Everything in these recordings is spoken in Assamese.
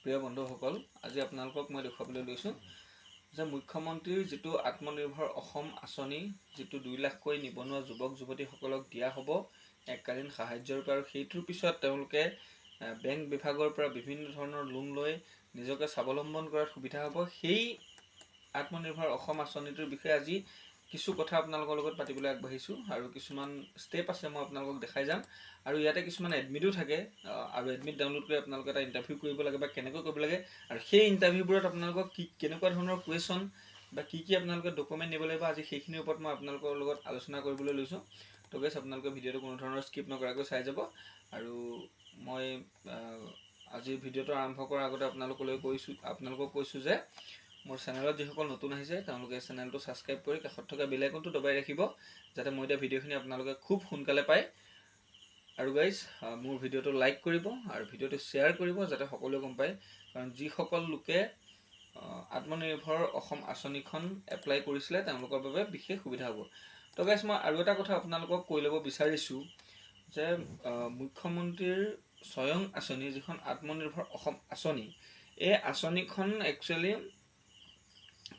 প্ৰিয় বন্ধুসকল, আজি আপোনালোকক মই দেখুৱাবলৈ লৈছোঁ যে মুখ্যমন্ত্ৰীৰ যিটো আত্মনিৰ্ভৰ অসম আঁচনি, যিটো 2 লাখকৈ নিবনুৱা যুৱক যুৱতীসকলক দিয়া হ'ব এককালীন সাহায্যৰ ৰূপে, আৰু সেইটোৰ পিছত তেওঁলোকে বেংক বিভাগৰ পৰা বিভিন্ন ধৰণৰ লোন লৈ নিজকে স্বাৱলম্বন কৰাত সুবিধা হ'ব। সেই আত্মনিৰ্ভৰ অসম আঁচনিটোৰ বিষয়ে আজি কিছু কথা আপোনালোকৰ লগত পাতিবলৈ আগবাঢ়িছোঁ, আৰু কিছুমান ষ্টেপ আছে মই আপোনালোকক দেখাই যাম। আৰু ইয়াতে কিছুমান এডমিটো থাকে, আৰু এডমিট ডাউনলোড কৰি আপোনালোকে এটা ইণ্টাৰভিউ কৰিব লাগে বা কেনেকৈ কৰিব লাগে, আৰু সেই ইণ্টাৰভিউবোৰত আপোনালোকক কেনেকুৱা ধৰণৰ কুৱেশ্যন বা কি আপোনালোকে ডকুমেণ্ট নিব লাগিব, আজি সেইখিনিৰ ওপৰত মই আপোনালোকৰ লগত আলোচনা কৰিবলৈ লৈছোঁ। তো গাইছ, আপোনালোকে ভিডিঅ'টো কোনো ধৰণৰ স্কিপ নকৰাকৈ চাই যাব। আৰু মই আজিৰ ভিডিঅ'টো আৰম্ভ কৰাৰ আগতে আপোনালোকক কৈছোঁ যে মোৰ চেনেলত যিসকল নতুন আহিছে তেওঁলোকে চেনেলটো ছাবস্ক্ৰাইব কৰি কাষত থকা বেল আইকনটো দবাই ৰাখিব, যাতে মই দিয়া ভিডিঅ'খিনি আপোনালোকে খুব সোনকালে পায়। আৰু গাইজ, মোৰ ভিডিঅ'টো লাইক কৰিব আৰু ভিডিঅ'টো শ্বেয়াৰ কৰিব, যাতে সকলোৱে গম পায়। কাৰণ যিসকল লোকে আত্মনিৰ্ভৰ অসম আঁচনিখন এপ্লাই কৰিছিলে তেওঁলোকৰ বাবে বিশেষ সুবিধা হ'ব। তো গাইজ, মই আৰু এটা কথা আপোনালোকক কৈ ল'ব বিচাৰিছোঁ যে মুখ্যমন্ত্ৰীৰ স্বয়ং আঁচনি, যিখন আত্মনিৰ্ভৰ অসম আঁচনি, এই আঁচনিখন একচুৱেলি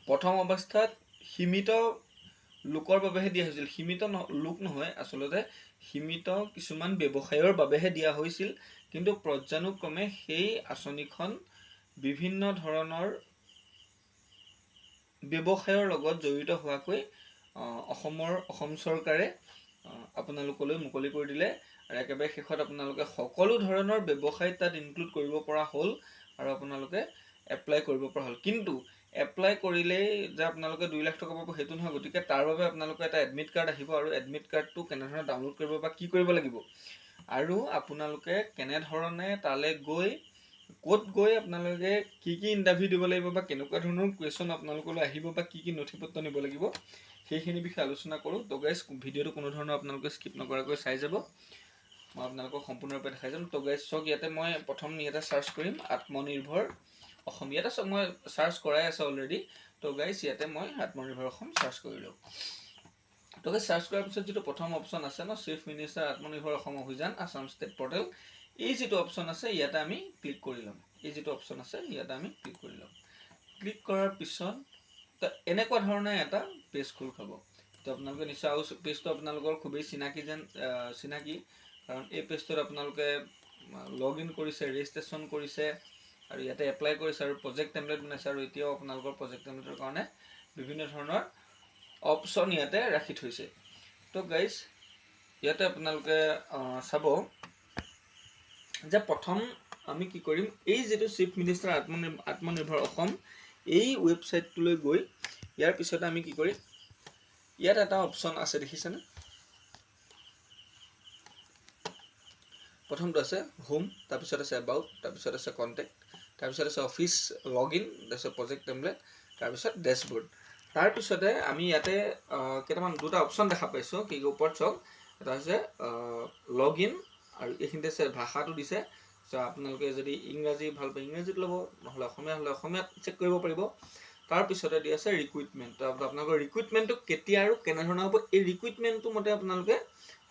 প্ৰথম অৱস্থাত সীমিত লোকৰ বাবেহে দিয়া হৈছিল। সীমিত লোক নহয়, আচলতে সীমিত কিছুমান ব্যৱসায়ৰ বাবেহে দিয়া হৈছিল। কিন্তু পৰ্যানুক্ৰমে সেই আঁচনিখন বিভিন্ন ধৰণৰ ব্যৱসায়ৰ লগত জড়িত হোৱাকৈ অসম চৰকাৰে আপোনালোকলৈ মুকলি কৰি দিলে। আৰু একেবাৰে শেষত আপোনালোকে সকলো ধৰণৰ ব্যৱসায় তাত ইনক্লুড কৰিব পৰা হ'ল, আৰু আপোনালোকে এপ্লাই কৰিব পৰা হ'ল। কিন্তু এপ্লাই কৰিলেই যে আপোনালোকে 2 লাখ টকা পাব সেইটো নহয়। গতিকে তাৰ বাবে আপোনালোকৰ এটা এডমিট কাৰ্ড আহিব, আৰু এডমিট কাৰ্ডটো কেনেধৰণে ডাউনলোড কৰিব বা কি কৰিব লাগিব, আৰু আপোনালোকে কেনেধৰণে তালৈ গৈ ক'ত গৈ আপোনালোকে কি ইণ্টাৰভিউ দিব লাগিব বা কেনেকুৱা ধৰণৰ কুৱেশ্যন আপোনালোকলৈ আহিব বা কি নথি পত্ৰ নিব লাগিব, সেইখিনি বিষয়ে আলোচনা কৰোঁ। তো গাইজ, ভিডিঅ'টো কোনো ধৰণৰ আপোনালোকে স্কিপ নকৰাকৈ চাই যাব, মই আপোনালোকক সম্পূৰ্ণৰূপে দেখাই যাম। তো গাইজ চাওক, প্ৰথম ইয়াতে চাৰ্চ কৰিম আত্মনিৰ্ভৰ অসম। ইয়াতে চাওক, মই চাৰ্চ কৰাই আছে অলৰেডি। তো গাইজ, ইয়াতে মই আত্মনিৰ্ভৰ অসম চাৰ্চ কৰিলোঁ। তো গাইজ, চাৰ্চ কৰাৰ পিছত যিটো প্ৰথম অপশ্যন আছে ন, চিফ মিনিষ্টাৰ আত্মনিৰ্ভৰ অসম অভিযান আছাম ষ্টেট পৰ্টেল, এই যিটো অপশ্যন আছে ইয়াতে আমি ক্লিক কৰি ল'ম। ক্লিক কৰাৰ পিছত এনেকুৱা ধৰণে এটা পেজ খোল খাব। তো আপোনালোকে নিশ্চয়, আৰু পেজটো আপোনালোকৰ খুবেই চিনাকি, কাৰণ এই পেজটোত আপোনালোকে লগ ইন কৰিছে, ৰেজিষ্ট্ৰেশ্যন কৰিছে, আৰু ইয়াতে এপ্লাই কৰিছে, আৰু প্ৰজেক্ট টেমপ্লেট বনাইছে, আৰু এতিয়াও আপোনালোকৰ প্ৰজেক্ট টেমপ্লেটৰ কাৰণে বিভিন্ন ধৰণৰ অপশ্যন ইয়াতে ৰাখি থৈছে। তো গাইজ, ইয়াতে আপোনালোকে চাব যে প্ৰথম আমি কি কৰিম, এই যিটো চিফ মিনিষ্টাৰ আত্মনিৰ্ভৰ অসম, এই ৱেবছাইটটোলৈ গৈ ইয়াৰ পিছতে আমি কি কৰিম, ইয়াত এটা অপশ্যন আছে, দেখিছেনে? প্ৰথমটো আছে হোম, তাৰপিছত আছে এবাউট, তাৰপিছত আছে কণ্টেক্ট, তাৰপিছত আছে অফিচ লগ ইন, তাৰপিছত প্ৰজেক্ট টেমপ্লেট, তাৰপিছত ডেছবৰ্ড। তাৰপিছতে আমি ইয়াতে দুটা অপশ্যন দেখা পাইছোঁ। কি ওপৰত চাওক, এটা হৈছে লগ ইন, আৰু এইখিনিতে আছে ভাষাটো দিছে। আপোনালোকে যদি ইংৰাজী ভাল পায় ইংৰাজীত ল'ব, নহ'লে অসমীয়া হ'লে অসমীয়াত চেক কৰিব পাৰিব। তাৰপিছতে দি আছে ৰিক্ৰুইটমেণ্ট। আপোনালোকৰ ৰিক্ৰুইটমেণ্টটো কেতিয়া আৰু কেনেধৰণৰ হ'ব, এই ৰিক্ৰুইটমেণ্টটো মতে আপোনালোকে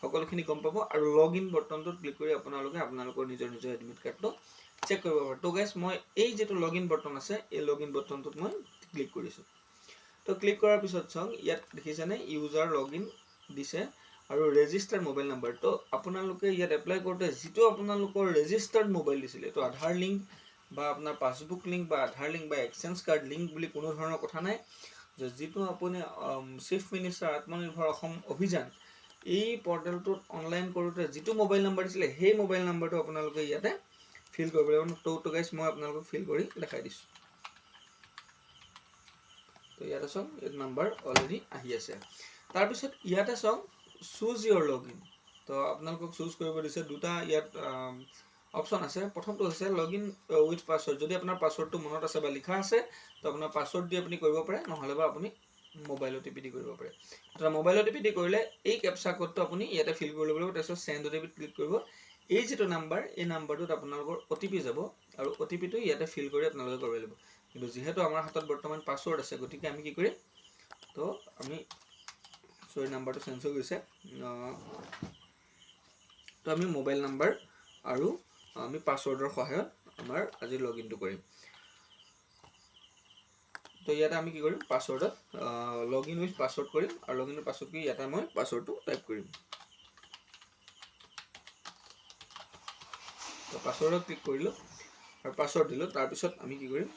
সকলোখিনি গম পাব। আৰু লগ ইন বটনটোত ক্লিক কৰি আপোনালোকৰ নিজৰ এডমিট কাৰ্ডটো চেক কৰিব পাৰে। তো গাইজ, মই এই যিটো লগ ইন বটন আছে, এই লগ ইন বটনটোত মই ক্লিক কৰিছোঁ। তো ক্লিক কৰাৰ পিছত চাওক, ইয়াত দেখিছেনে ইউজাৰ লগ ইন দিছে, আৰু ৰেজিষ্টাৰ্ড মোবাইল নাম্বাৰ। তো আপোনালোকে ইয়াত এপ্লাই কৰোঁতে যিটো আপোনালোকৰ ৰেজিষ্টাৰ্ড মোবাইল দিছিলে, এইটো আধাৰ লিংক বা আপোনাৰ পাছবুক লিংক বা আধাৰ লিংক বা এক্সচেঞ্জ কাৰ্ড লিংক বুলি কোনো ধৰণৰ কথা নাই। যিটো আপুনি চিফ মিনিষ্টাৰ আত্মনিৰ্ভৰ অসম অভিযান এই পৰ্টেলটোত অনলাইন কৰোঁতে যিটো মোবাইল নাম্বাৰ দিছিলে, সেই মোবাইল নাম্বাৰটো আপোনালোকে ইয়াতে ফিল কৰিব লাগিব। তো গাইজ, মই আপোনালোকক ফিল কৰি দেখাই দিছোঁ। তো ইয়াতে চাওক, এইটো নাম্বাৰ অলৰেডি আহি আছে। তাৰপিছত ইয়াতে চাওক, চুজ ইয়ৰ লগ ইন। তো আপোনালোকক চুজ কৰিব দিছে। দুটা ইয়াত অপশ্যন আছে। প্ৰথমটো হৈছে লগ ইন উইথ পাছৱৰ্ড। যদি আপোনাৰ পাছৱৰ্ডটো মনত আছে বা লিখা আছে, তো আপোনাৰ পাছৱৰ্ড দি আপুনি কৰিব পাৰে, নহ'লে বা আপুনি মোবাইল অ' টি পি দি কৰিব পাৰে। মোবাইল অ' টি পি দি কৰিলে এই কেপচা কোডটো আপুনি ইয়াতে ফিল কৰি ল'ব লাগিব। তাৰপিছত চেণ্ড অ' টি পিত ক্লিক কৰিব। এই যিটো নাম্বাৰ, এই নাম্বাৰটোত আপোনালোকৰ অ' টি পি যাব, আৰু অ' টি পিটো ইয়াতে ফিল কৰি আপোনালোকে কৰিব লাগিব। কিন্তু যিহেতু আমাৰ হাতত বৰ্তমান পাছৱৰ্ড আছে, গতিকে আমি কি কৰিম, তো আমি নাম্বাৰটো চেঞ্জ হৈ গৈছে। তো আমি মোবাইল নাম্বাৰ আৰু আমি পাছৱৰ্ডৰ সহায়ত আমাৰ আজি লগইনটো কৰিম তো ইয়াতে আমি কি কৰিম পাছৱৰ্ডত লগইন উইথ পাছৱৰ্ড কৰিম আৰু লগইন উইথ পাছৱৰ্ড কি ইয়াতে মই পাছৱৰ্ডটো টাইপ কৰিম তো পাছৱৰ্ডত ক্লিক কৰিলোঁ আৰু পাছৱৰ্ড দিলোঁ তাৰপিছত আমি কি কৰিম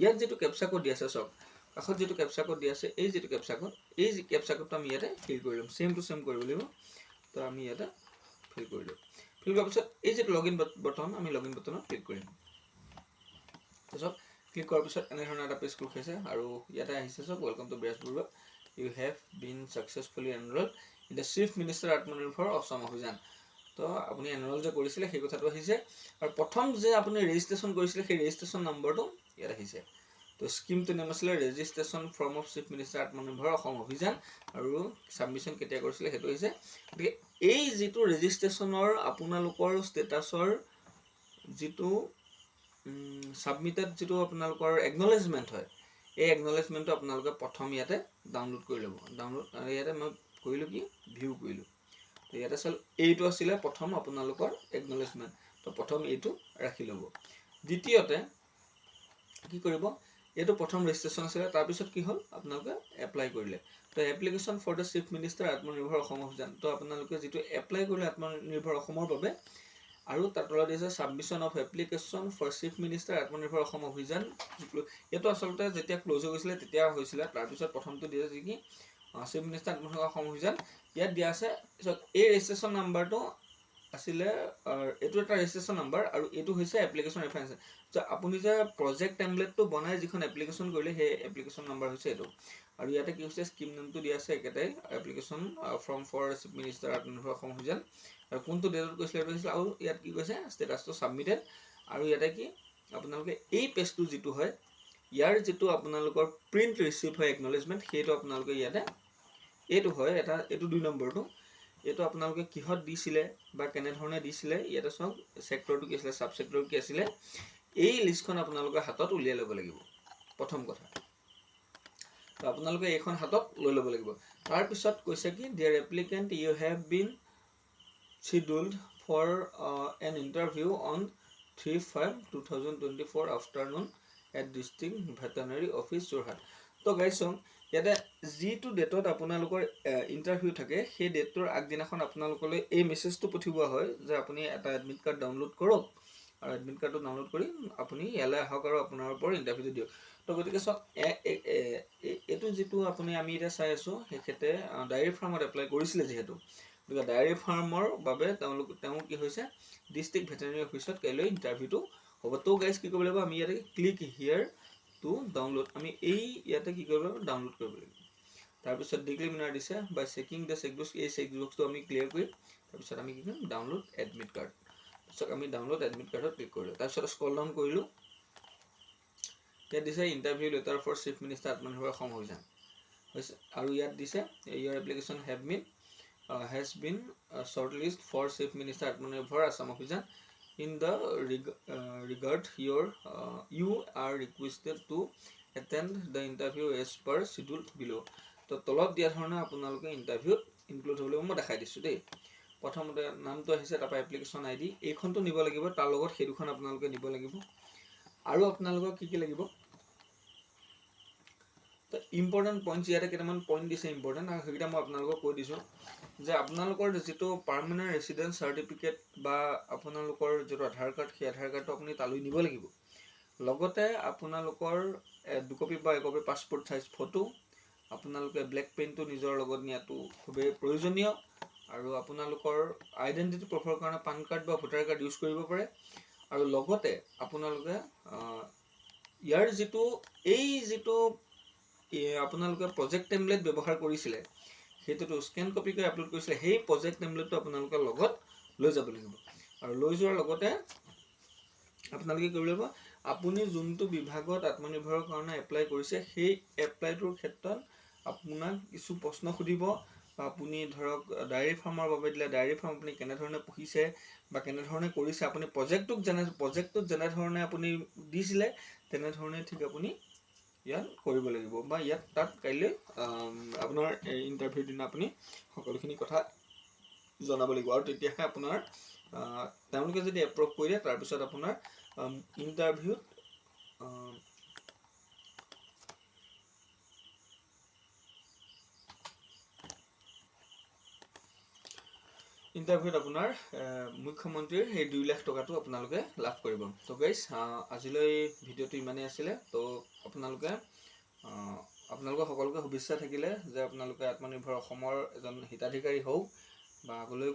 ইয়াত যেটো কেপচা কোড দি আছে সব কাষত যেটো কেপচা কোড দি আছে এই যেটো কেপচা কোডটো আমি ইয়াতে ফিল কৰি লম সেম টু সেম কৰিব লাগিব তো আমি ইয়াতে ফিল কৰিলোঁ ফিল কৰাৰ পিছত এই যেটো লগইন বটন আমি লগইন বটনত ক্লিক কৰিম তাৰপিছত ক্লিক কৰাৰ পিছত এনে ধৰণৰ এটা পেজ খোল খাইছে আৰু ইয়াতে আহিছে সব welcome to Brash Barua you have been successfully enrolled in the chief minister Atmanirbhar Asom অভিযান তো আপুনি এনৰোল যে কৰিছিলে সেই কথাটো আহিছে আৰু প্ৰথম যে আপুনি ৰেজিষ্ট্ৰেচন কৰিছিলে সেই ৰেজিষ্ট্ৰেচন নম্বৰটো ইয়াত আহিছে তো স্কিমটো নাম আছিলে registration form of chief minister Atmanirbhar Asom অভিযান আৰু সাবমিশন কেতিয়া কৰিছিলে সেইটো হৈছে গতিকে এই যেটো ৰেজিষ্ট্ৰেচনৰ আপোনালোকৰ ষ্টেটাছৰ যেটো সাবমিটেড যেটো আপোনালোকৰ একনলেজমেন্ট হয় এই একনলেজমেন্টটো আপোনালোকে প্ৰথম ইয়াতে ডাউনলোড কৰি ল'ব ডাউনলোড আৰু ইয়াতে মই কৰিলোঁ কি ভিউ কৰিলোঁ তো ইয়াতে চাল এইটো আছিলে প্ৰথম আপোনালোকৰ একনলেজমেন্ট তো প্ৰথম এইটো ৰাখি ল'ব দ্বিতীয়তে কি কৰিব এইটো প্ৰথম ৰেজিষ্ট্ৰেচন আছিলে তাৰ পিছত কি হ'ল আপোনালোকে এপ্লাই কৰিলে তো application for the chief minister Atmanirbhar Asom অভিযান তো আপোনালোকে যেটো এপ্লাই কৰিলে আত্মনিৰ্ভৰ অসমৰ বাবে আৰু তাৰ তলত দিছে submission of application for chief minister Atmanirbhar Asom অভিযান এটো আসলতে যেতিয়া ক্লোজ হৈ গৈছিলে তেতিয়া হৈছিলে তাৰ পিছত প্ৰথমটো দিছে যে কি চিফ মিনিষ্টাৰ আত্মনিৰ্ভৰ অসম অভিযান ইয়াত দিয়া আছে এই ৰেজিষ্ট্ৰেচন নাম্বাৰটো আছিলে এটো এটা ৰেজিষ্ট্ৰেচন নাম্বাৰ আৰু এটো হৈছে এপ্লিকেশন ৰেফাৰেন্স তো আপুনি যে প্ৰজেক্ট টেমপ্লেটটো বনাই যিখন এপ্লিকেশন কৰিলে সেই এপ্লিকেশন নাম্বাৰ হৈছে এটো আৰু ইয়াতে কি হৈছে স্কিম নামটো দিয়া আছে একেটাই application from for chief minister Atmanirbhar Asom অভিযান আৰু কোনটো ডেটত কৈছিলে আৰু ইয়াত কি কৈছে ষ্টেটাসটো সাবমিটেড আৰু ইয়াতে কি আপোনালোকে এই পেজটো যেটো হয় ইয়াৰ যেটো আপোনালোকৰ প্ৰিন্ট ৰিসিভ হয় একনলেজমেন্ট সেইটো আপোনালোকে ইয়াতে এইটো হয় এটা এইটো 2 নম্বৰটো এইটো আপোনালোকে কিহত দিছিলে বা কেনে ধৰণে দিছিলে ইয়াতে সব সেক্টৰটো কি আছিল সাব সেক্টৰ কি আছিল এই লিষ্টখন আপোনালোকে হাতত উলিয়াই ল'ব লাগিব প্ৰথম কথা তো আপোনালোকে এইখন হাতত লৈ ল'ব লাগিব তাৰ পিছত কৈছে কি dear applicant you have been scheduled for an interview on 3/5/2024 afternoon at district veterinary office Jorhat তো গাইছ ইয়াতে যেটো ডেটত আপোনালোকৰ ইন্টাৰভিউ থাকে সেই ডেটৰ আগদিনাখন আপোনালোকলৈ এই মেছেজটো পঠিওৱা হয় যে আপুনি এটা এডমিট কাৰ্ড ডাউনলোড কৰক আৰু এডমিট কাৰ্ডটো ডাউনলোড কৰি আপুনি ইয়ালৈ আহক আৰু আপোনাৰ ওপৰত ইন্টাৰভিউটো দিয়ক তো গতিকে সব এটো যেটো আপুনি আমি এটা চাই আছো হেখেতে ডায়েৰী ফাৰ্মত এপ্লাই কৰিছিলে যেহেতু ডায়েৰী ফাৰ্মৰ বাবে তেওঁ কি হৈছে ডিস্ট্ৰিক্ট ভেটেৰিনাৰী অফিচত কাইলৈ ইন্টাৰভিউটো হ'ব তো গাইজ কি কৰিব লাগিব আমি ইয়াতে ক্লিক হিয়াৰ টু ডাউনলোড আমি এই ইয়াতে কি কৰিব লাগিব ডাউনলোড কৰিব লাগিব তাৰ পিছত ডিক্লিমিনাৰ দিছে বাই চেকিং দ্য চেকবক্স এই চেকবক্সটো আমি ক্লিয়াৰ কৰিম তাৰ পিছত আমি কি কৰিম ডাউনলোড এডমিট কাৰ্ড সো আমি ডাউনলোড এডমিট কাৰ্ডত ক্লিক কৰিলোঁ তাৰ পিছত স্ক্ৰল ডাউন কৰিলোঁ ইয়াত দিছে interview letter for chief minister Atmanirbhar Asom Abhiyan হৈছে আৰু ইয়াত দিছে your application have been has been shortlisted for Chief Minister Atmanirbhar Assam Abhijan. In the regard, you are requested to attend the interview as per schedule below. তো তলত দিয়া ধৰণে আপোনালোকে ইন্টাৰভিউত ইনক্লুড হ'বলৈ মই দেখাই দিছো দেই প্ৰথমতে নামটো আহিছে তাৰপৰা এপ্লিকেশন আইডি এইখনটো নিব লাগিব তাৰ লগত সেই দুখন আপোনালোকে নিব লাগিব আৰু আপোনালোকক কি লাগিব তো ইম্পৰ্টেন্ট পইণ্টছ ইয়াতে কেইটামান পইণ্ট দিছে ইম্পৰ্টেন্ট আৰু সেইকেইটা মই আপোনালোকক কৈ দিছো যে আপোনালোকৰ যেটো পাৰ্মানেন্ট ৰেসিডেন্স সাৰ্টিফিকেট বা আপোনালোকৰ যেটো আধাৰ কাৰ্ড সেই আধাৰ কাৰ্ডটো আপুনি তালৈ নিব লাগিব লগতে আপোনালোকৰ দুকপি বা একপি পাছপোৰ্ট সাইজ ফটো আপোনালোকে ব্ল্যাক পেনটো নিজৰ লগত নিয়াটো খুবেই প্ৰয়োজনীয় আৰু আপোনালোকৰ আইডেন্টিটি প্ৰুফৰ কাৰণে পান কাৰ্ড বা ভোটাৰ কাৰ্ড ইউজ কৰিব পাৰে আৰু লগতে আপোনালোকে ইয়াৰ যেটো আপোনালোকে প্ৰজেক্ট টেমপ্লেট ব্যৱহাৰ কৰিছিলে হেতুটো স্ক্যান কপি কৰি আপলোড কৰিছিলে সেই প্ৰজেক্ট টেমপ্লেটটো আপোনালোকে লগত লৈ যাব লাগিব আৰু লৈ যোৱাৰ লগতে আপোনালোকে কৰিব লাগিব আপুনি যোনটো বিভাগত আত্মনিৰ্ভৰৰ কাৰণে এপ্লাই কৰিছে সেই এপ্লাইটোৰ ক্ষেত্ৰত আপোনাক কিছু প্ৰশ্ন খুদিব বা আপুনি ধৰক ডায়েৰী ফাৰ্মৰ বাবে দিলে ডায়েৰী ফাৰ্ম আপুনি কেনে ধৰণে পঢ়িছে বা কেনে ধৰণে কৰিছে আপুনি প্ৰজেক্টটোত যেনে ধৰণে আপুনি দিছিলে তেনে ধৰণে ঠিক আপুনি ইয়াত কৰিব লাগিব বা ইয়াত তাত কাইলৈ আপোনাৰ ইন্টাৰভিউ দিনা আপুনি সকলোখিনি কথা জনাব লাগিব আৰু তেতিয়াহে আপোনাৰ তেওঁলোকে যদি এপ্ৰুভ কৰি দিয়ে তাৰ পিছত আপোনাৰ ইণ্টাৰভিউত আপোনাৰ মুখ্যমন্ত্ৰীৰ সেই 2 লাখ টকাটো আপোনালোকে লাভ কৰিব। তো গাইজ আজিলৈ ভিডিঅ'টো ইমানেই আছিলে। তো আপোনালোকৰ সকলোকে শুভেচ্ছা থাকিলে যে আপোনালোকে আত্মনিৰ্ভৰ অসমৰ এজন হিতাধিকাৰী হওক বা আগলৈ